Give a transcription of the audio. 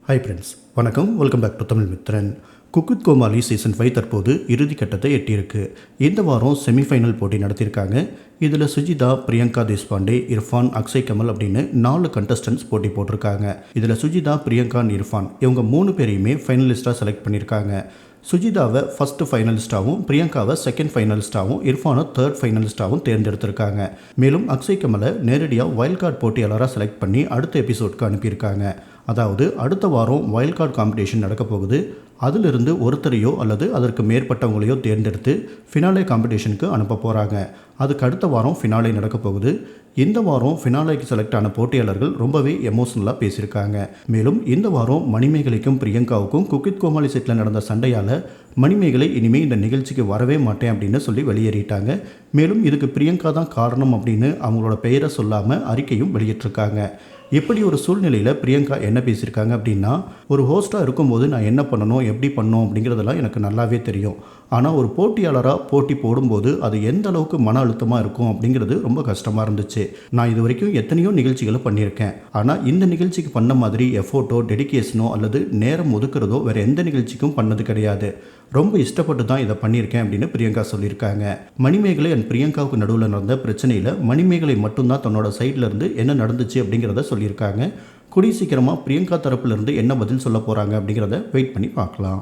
Hi friends, வணக்கம். Welcome back to Tamil Mithran. Cook with Comali season 5 தற்போது இறுதிக்கட்டத்தை எட்டியிருக்கு. இந்த வாரம் செமிஃபைனல் போட்டி நடத்தியிருக்காங்க. இதில் சுஜிதா, பிரியங்கா தேஷ்பாண்டே, இர்ஃபான், அக்ஷய் கமல் அப்படின்னு 4 கண்டஸ்டன்ட்ஸ் போட்டி போட்டிருக்காங்க. இதில் சுஜிதா, பிரியங்கா, இர்ஃபான் இவங்க 3 பேரையுமே ஃபைனலிஸ்ட்டாக செலக்ட் பண்ணியிருக்காங்க. சுஜிதாவை ஃபஸ்ட்டு ஃபைனலிஸ்ட்டாகவும், பிரியங்காவை செகண்ட் ஃபைனலிஸ்ட்டாகவும், இர்ஃபானை தேர்ட் ஃபைனலிஸ்ட்டாகவும் தேர்ந்தெடுத்திருக்காங்க. மேலும் அக்ஷய் கமலை நேரடியாக வைல்ட் கார்டு போட்டியாளராக செலக்ட் பண்ணி அடுத்த எபிசோட்க்கு அனுப்பியிருக்காங்க. அதாவது அடுத்த வாரம் வைல்ட் கார்டு காம்படிஷன் நடக்க போகுது. அதிலிருந்து ஒருத்தரையோ அல்லது அதற்கு மேற்பட்டவங்களையோ தேர்ந்தெடுத்து ஃபினாலே காம்படிஷனுக்கு அனுப்ப போகிறாங்க. அதுக்கு அடுத்த வாரம் ஃபினாலே நடக்க போகுது. இந்த வாரம் ஃபினாலேக்கு செலக்ட் ஆன போட்டியாளர்கள் ரொம்பவே எமோஷ்னலாக பேசியிருக்காங்க. மேலும் இந்த வாரம் மணிமேகலைக்கும் பிரியங்காவுக்கும் குக் வித் கோமாளி செட்டில் நடந்த சண்டையால் மணிமேகலை இனிமேல் இந்த நிகழ்ச்சிக்கு வரவே மாட்டேன் அப்படின்னு சொல்லி வெளியேறிட்டாங்க. மேலும் இதுக்கு பிரியங்கா தான் காரணம் அப்படின்னு அவங்களோட பெயரை சொல்லாமல் அறிக்கையும் வெளியிட்டிருக்காங்க. இப்படி ஒரு சூழ்நிலையில் பிரியங்கா என்ன பேசியிருக்காங்க அப்படின்னா, ஒரு ஹோஸ்ட்டாக இருக்கும்போது நான் என்ன பண்ணணும், எப்படி பண்ணணும் அப்படிங்கிறதெல்லாம் எனக்கு நல்லாவே தெரியும். ஆனால் ஒரு போட்டியாளராக போட்டி போடும்போது அது எந்த அளவுக்கு மன அழுத்தமாக இருக்கும் அப்படிங்கிறது ரொம்ப கஷ்டமாக இருந்துச்சு. நான் இது வரைக்கும் எத்தனையோ நிகழ்ச்சிகளை பண்ணியிருக்கேன். ஆனால் இந்த நிகழ்ச்சிக்கு பண்ண மாதிரி எஃபோர்ட்டோ, டெடிகேஷனோ அல்லது நேரம் ஒதுக்குறதோ வேறு எந்த நிகழ்ச்சிக்கும் பண்ணது கிடையாது. ரொம்ப இஷ்டப்பட்டு தான் இதை பண்ணியிருக்கேன் அப்படின்னு பிரியங்கா சொல்லியிருக்காங்க. மணிமேகலை அண்ட் பிரியங்காவுக்கு நடுவில் நடந்த பிரச்சனையில் மணிமேகலை மட்டும்தான் தன்னோட சைடில் இருந்து என்ன நடந்துச்சு அப்படிங்கிறத சொல்லியிருக்காங்க. கூடிய சீக்கிரமாக பிரியங்கா தரப்புலேருந்து என்ன பதில் சொல்ல போகிறாங்க அப்படிங்கிறத வெயிட் பண்ணி பார்க்கலாம்.